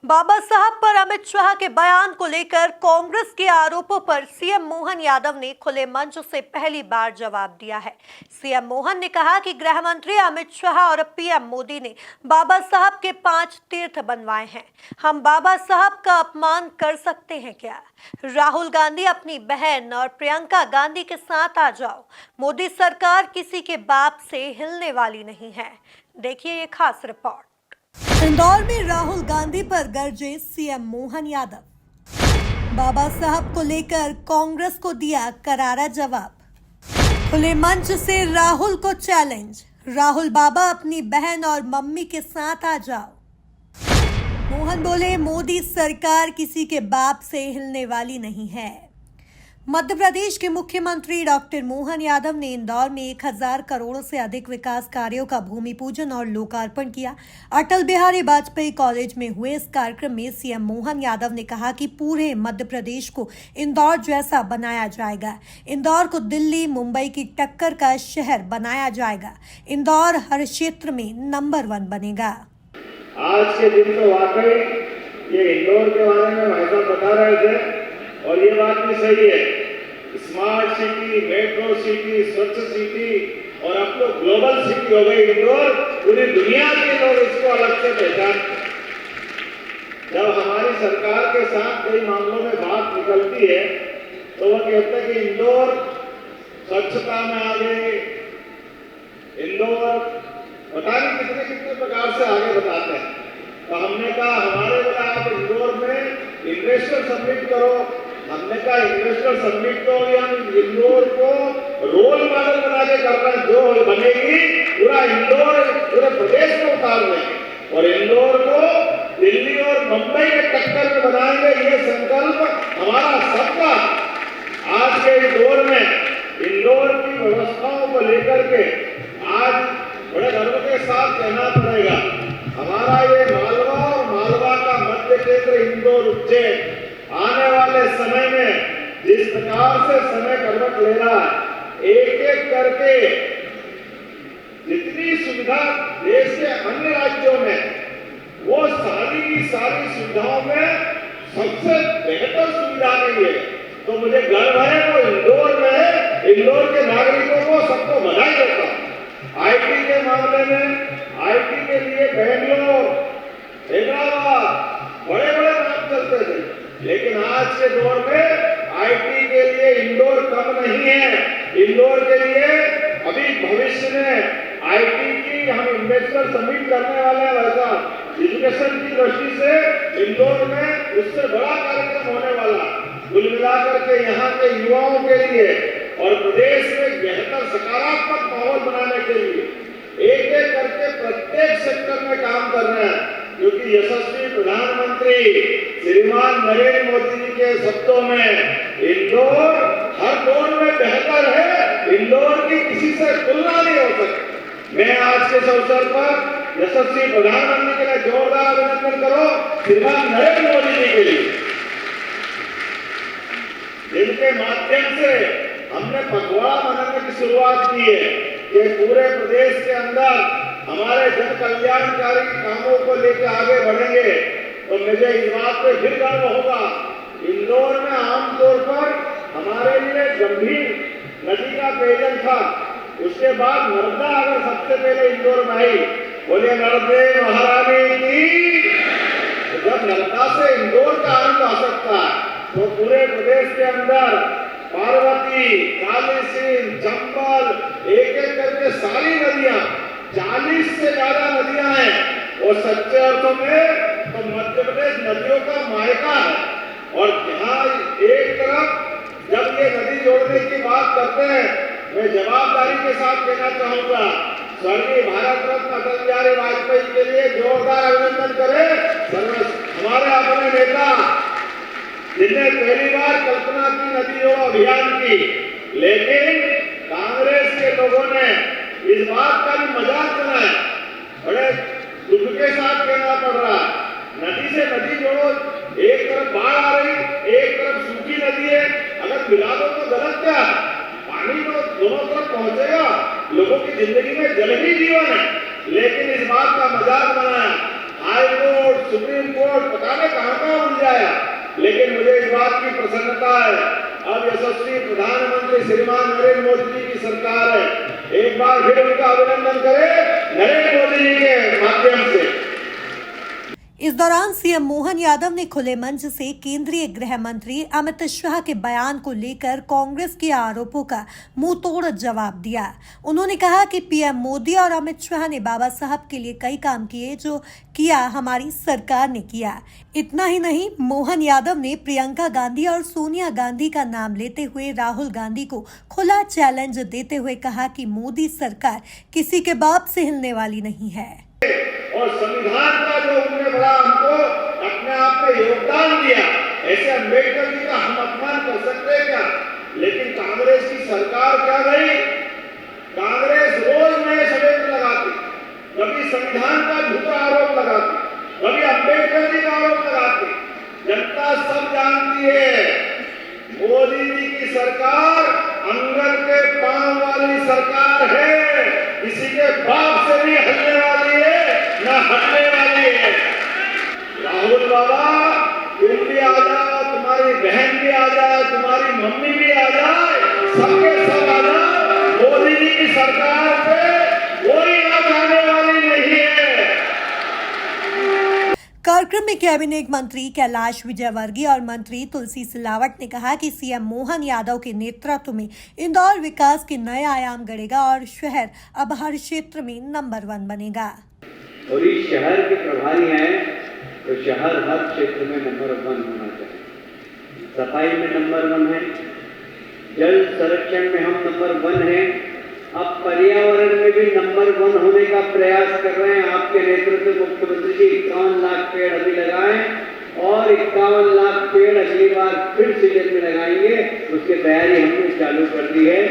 बाबा साहब पर अमित शाह के बयान को लेकर कांग्रेस के आरोपों पर सीएम मोहन यादव ने खुले मंच से पहली बार जवाब दिया है। सीएम मोहन ने कहा कि गृह मंत्री अमित शाह और पीएम मोदी ने बाबा साहब के 5 तीर्थ बनवाए हैं। हम बाबा साहब का अपमान कर सकते हैं क्या? राहुल गांधी अपनी बहन और प्रियंका गांधी के साथ आ जाओ। मोदी सरकार किसी के बाप से हिलने वाली नहीं है। देखिए ये खास रिपोर्ट। इंदौर में राहुल गांधी पर गरजे सीएम मोहन यादव। बाबा साहब को लेकर कांग्रेस को दिया करारा जवाब। खुले मंच से राहुल को चैलेंज। राहुल बाबा अपनी बहन और मम्मी के साथ आ जाओ। मोहन बोले मोदी सरकार किसी के बाप से हिलने वाली नहीं है। मध्य प्रदेश के मुख्यमंत्री डॉक्टर मोहन यादव ने इंदौर में 1000 करोड़ से अधिक विकास कार्यों का भूमि पूजन और लोकार्पण किया। अटल बिहारी वाजपेयी कॉलेज में हुए इस कार्यक्रम में सीएम मोहन यादव ने कहा कि पूरे मध्य प्रदेश को इंदौर जैसा बनाया जाएगा। इंदौर को दिल्ली मुंबई की टक्कर का शहर बनाया जाएगा। इंदौर हर क्षेत्र में नंबर 1 बनेगा। आज के दिन तो वाकई ये इंदौर के बारे में भाई साहब बता रहे थे और ये बात भी सही है। स्मार्ट सिटी, मेट्रो सिटी, स्वच्छ सिटी और अब तो ग्लोबल सिटी हो गई इंदौर। पूरी दुनिया के लोग इसको अलग से पहचानते हैं। जब हमारी सरकार के साथ कई मामलों में बात निकलती है तो वो कहते हैं कि इंदौर स्वच्छता में आगे, इंदौर पता नहीं कितने कितने प्रकार से आगे बताते हैं। तो हमने कहा हमारे लिए आप इंदौर में इन्वेस्टर सबमिट करो। हमने कहा इन्वेस्टर सबमिट तो हम इंदौर को रोल मॉडल बना के कर रहे हैं। जो बनेगी पूरा इंदौर पूरे प्रदेश में उतार देंगे और इंदौर को दिल्ली और मुंबई के टक्कर में बनाएंगे। ये संकल्प हमारा सबका। आज के दौर में इंदौर की व्यवस्थाओं को लेकर के आज बड़े गर्व के साथ कहना पड़ेगा, हमारा ये मालवा और मालवा का मध्य क्षेत्र इंदौर उज्जैन आने वाले समय में जिस प्रकार से समय करवट ले रहा है, एक एक करके जितनी सुविधा देश के अन्य राज्यों में वो सारी की सारी सुविधाओं में सबसे बेहतर सुविधा नहीं है। तो मुझे गर्व है वो इंदौर में है। इंदौर के नागरिकों को सबको बधाई देता हूं। आईटी के मामले में आईटी के लिए बेंगलोर, हैदराबाद बड़े बड़े नाम चलते थे, लेकिन आज के दौर में आईटी के लिए इंदौर कम नहीं है। इंदौर के लिए अभी भविष्य में आईटी की हम इन्वेस्टर सबमिट करने वाले हैं। वैसा एजुकेशन की दृष्टि से इंदौर में उससे बड़ा कार्यक्रम होने वाला। कुल मिलाकर के यहाँ के युवाओं के लिए और प्रदेश में बेहतर सकारात्मक माहौल बनाने के लिए एक एक करके प्रत्येक सेक्टर में काम कर रहे हैं। क्योंकि यशस्वी प्रधानमंत्री श्रीमान नरेंद्र मोदी जी के शब्दों में इंदौर हर दौर में बेहतर है। इंदौर की किसी से तुलना नहीं हो सकती। मैं आज के अवसर पर यशस्वी प्रधानमंत्री के लिए जोरदार अभिनंदन करो श्रीमान नरेंद्र मोदी जी के लिए, जिनके माध्यम से हमने पखवाड़ा मनाने की शुरुआत की है कि पूरे प्रदेश के अंदर हमारे जन कल्याणकारी कामों को लेकर आगे बढ़ेंगे। तो मुझे इस बात पे फिर गर्व होगा, इंदौर में आमतौर पर हमारे लिए गंभीर नदी का पेयजल था, उसके बाद नर्मदा अगर सबसे पहले इंदौर में आई, बोले नर्मदे महारानी की। तो जब नर्मदा से इंदौर का आनंद आ सकता है तो पूरे प्रदेश के अंदर पार्वती, कालीसिंध, चंबल एक एक करके सारी नदियां 40 से ज्यादा नदियां हैं और सच्चे अर्थों में तो मध्य प्रदेश नदियों का मायका है। और यहाँ एक तरफ जब ये नदी जोड़ने की बात करते हैं, मैं जवाबदारी के साथ कहना चाहूंगा, स्वर्गीय भारत रत्न अटल बिहारी वाजपेयी के लिए जोरदार अभिनंदन करें। हमारे अपने नेता जिन्हें पहली बार कल्पना की नदी जोड़ो अभियान की, लेकिन कांग्रेस के लोगों ने इस बात का भी मजाक बनाया। बड़े दुख के साथ कहना पड़ रहा है, नदी से नदी जोड़ो, एक तरफ बाढ़ आ रही, एक तरफ सूखी नदी है, अगर मिला दो तो गलत क्या है? पानी तो दोनों तरफ पहुंचेगा। लोगों की जिंदगी में जल ही जीवन है, लेकिन इस बात का मजाक बनाया। हाई कोर्ट, सुप्रीम कोर्ट, पता नहीं कहां उलझाया, लेकिन मुझे इस बात की प्रसन्नता है अब यशस्वी प्रधानमंत्री श्रीमान नरेंद्र मोदी जी की सरकार है। एक बार फिर उनका अभिनंदन करें नरेंद्र मोदी जी के माध्यम से। इस दौरान सीएम मोहन यादव ने खुले मंच से केंद्रीय गृह मंत्री अमित शाह के बयान को लेकर कांग्रेस के आरोपों का मुंह तोड़ जवाब दिया। उन्होंने कहा कि पीएम मोदी और अमित शाह ने बाबा साहब के लिए कई काम किए, जो किया हमारी सरकार ने किया। इतना ही नहीं, मोहन यादव ने प्रियंका गांधी और सोनिया गांधी का नाम लेते हुए राहुल गांधी को खुला चैलेंज देते हुए कहा कि मोदी सरकार किसी के बाप से हिलने वाली नहीं है। और संविधान का जो उन्होंने बड़ा हमको अपने आप में योगदान दिया, ऐसे अम्बेडकर जी का हम अपमान कर सकते हैं क्या? लेकिन कांग्रेस की सरकार क्या गई, कांग्रेस रोज नए षड्यंत्र लगाती, कभी संविधान का झूठा आरोप लगाती, कभी अम्बेडकर जी का आरोप लगाती। जनता सब जानती है मोदी जी की सरकार अंगद के पांव वाली सरकार है, किसी के बाप से नहीं हटने वाली है, ना हटने वाली है। राहुल बाबा तुम भी आ जाओ, तुम्हारी बहन भी आ जाए, तुम्हारी मम्मी भी आ जाए, सबके सब आ जाओ, मोदी जी की सरकार से कोई आग आने वाली नहीं है। कार्यक्रम में कैबिनेट मंत्री कैलाश विजयवर्गीय और मंत्री तुलसी सिलावट ने कहा कि सीएम मोहन यादव के नेतृत्व में इंदौर विकास के नए आयाम गढ़ेगा और शहर अब हर क्षेत्र में नंबर 1 बनेगा। और इस शहर के प्रभारी हैं तो शहर हर क्षेत्र में नंबर 1 होना चाहिए। सफाई में नंबर 1 है, जल संरक्षण में हम नंबर 1 हैं, अब पर्यावरण में भी नंबर 1 होने का प्रयास कर रहे हैं। आपके नेतृत्व में मुख्यमंत्री जी 51 लाख पेड़ अभी लगाएं और 51 लाख पेड़ अगली बार फिर सीजन में लगाएंगे, उसकी तैयारी हमने चालू कर दी है।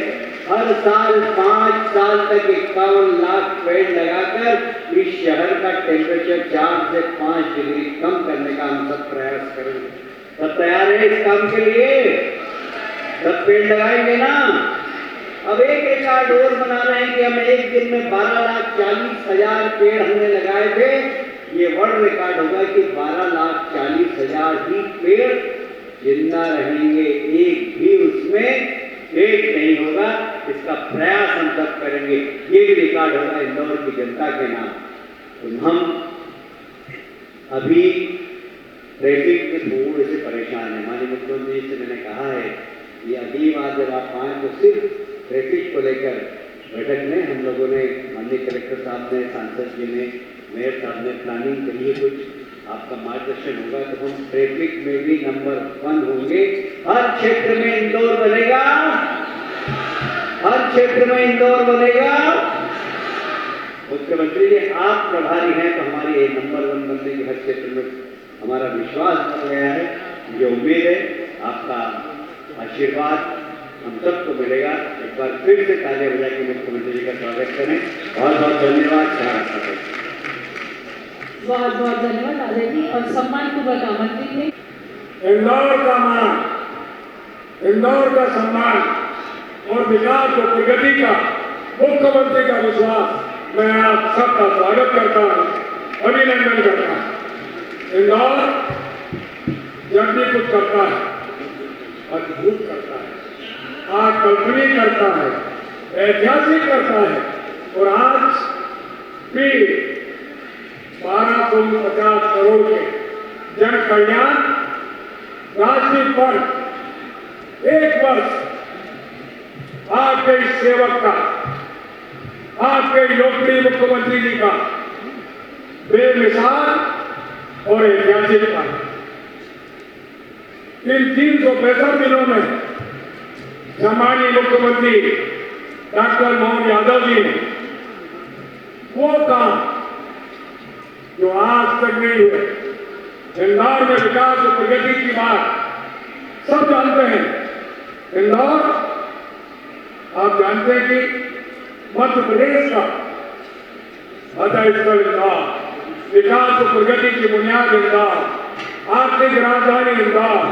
हर साल 5 साल तक 51 लाख पेड़ लगाकर इस शहर का टेम्परेचर 4 से 5 डिग्री कम करने का हम सब प्रयास करेंगे। सब तैयार है इस काम के लिए? सब पेड़ लगाएंगे ना? अब एक रिकॉर्ड और बना रहे हैं कि हम एक दिन में 12,40,000 पेड़ हमने लगाए थे। ये वर्ल्ड रिकॉर्ड होगा कि 12,40,000 ही पेड़ जिंदा रहेंगे, एक भी उसमें एक नहीं होगा। इसका प्रयास हम सब करेंगे, ये भी रिकॉर्ड होगा इंदौर की जनता के नाम। तो हम अभी ट्रैफिक में थोड़े से परेशान हैं। माननीय मुख्यमंत्री जी से मैंने कहा है कि अगली बार जब आप आए तो सिर्फ ट्रैफिक को लेकर बैठक में हम लोगों ने, माननीय कलेक्टर साहब ने, सांसद जी ने, मेयर साहब ने प्लानिंग करी है, कुछ आपका मार्गदर्शन होगा तो हम ट्रैफिक में भी नंबर 1 होंगे। हर क्षेत्र में इंदौर बनेगा, हर क्षेत्र में इंदौर बनेगा। मुख्यमंत्री जी आप प्रभारी हैं तो हमारी ये नंबर 1 बनने की हर क्षेत्र में हमारा विश्वास बन गया है। मुझे उम्मीद है आपका आशीर्वाद हम सबको मिलेगा। एक बार फिर से तालियां बजा के मुख्यमंत्री जी का स्वागत करें। बहुत बहुत धन्यवाद। बहुत बहुत धन्यवाद आदरणीय और सम्मानपूर्वक आमंत्रित है। इंदौर का मान, इंदौर का सम्मान और विकास और प्रगति का मुख्यमंत्री का विश्वास मैं आप सबका स्वागत करता हूँ, अभिनंदन करता हूँ। इंदौर जब भी कुछ करता है अद्भुत करता है, अकल्पनीय करता है, ऐतिहासिक करता है। और आज भी 1250 करोड़ के जन कल्याण राशि पर एक वर्ष आपके इस सेवक का, आपके लोकप्रिय मुख्यमंत्री जी का बेमिसाल और ऐतिहासिक था। इन 365 दिनों में सम्मानीय मुख्यमंत्री डॉक्टर मोहन यादव जी ने वो काम जो आज तक नहीं हुए, इंदौर में विकास और प्रगति की बात सब जानते हैं। इंदौर आप जानते हैं कि मध्य प्रदेश का आधार स्थल इंदौर, विकास और प्रगति की बुनियाद इंदौर, आर्थिक राजधानी इंदौर,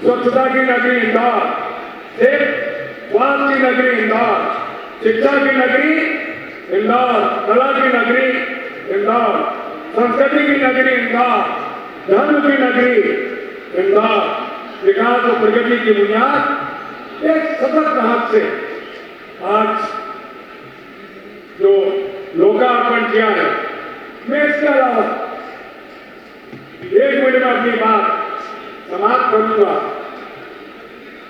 स्वच्छता की नगरी इंदौर, स्वास्थ्य की नगरी इंदौर, शिक्षा की नगरी इंदौर, कला की नगरी इंदौर, संस्कृति की नगरी इंदौर, धर्म की नगरी इंदौर, विकास और प्रगति की बुनियाद एक सतत हाथ से आज जो लोकार्पण किया है। मैं इसके अलावा 1 मिनट में अपनी बात समाप्त करूंगा।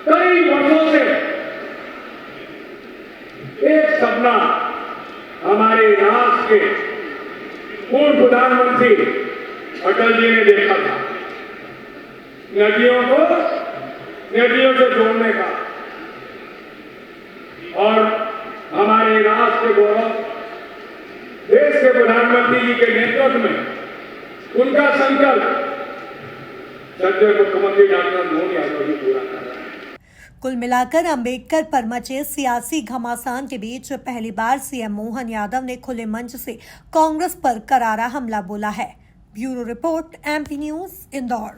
कई वर्षों से एक सपना हमारे राष्ट्र के पूर्व प्रधानमंत्री अटल जी ने देखा था, नदियों से जोड़ने का, और हमारे राष्ट्र के गौरव देश के प्रधानमंत्री जी के नेतृत्व में उनका संकल्प सच्चे मुख्यमंत्री डॉक्टर मोहन यादव जी पूरा कर रहे हैं। कुल मिलाकर अंबेडकर पर मचे सियासी घमासान के बीच पहली बार सीएम मोहन यादव ने खुले मंच से कांग्रेस पर करारा हमला बोला है। Bureau report, MP news, Indore.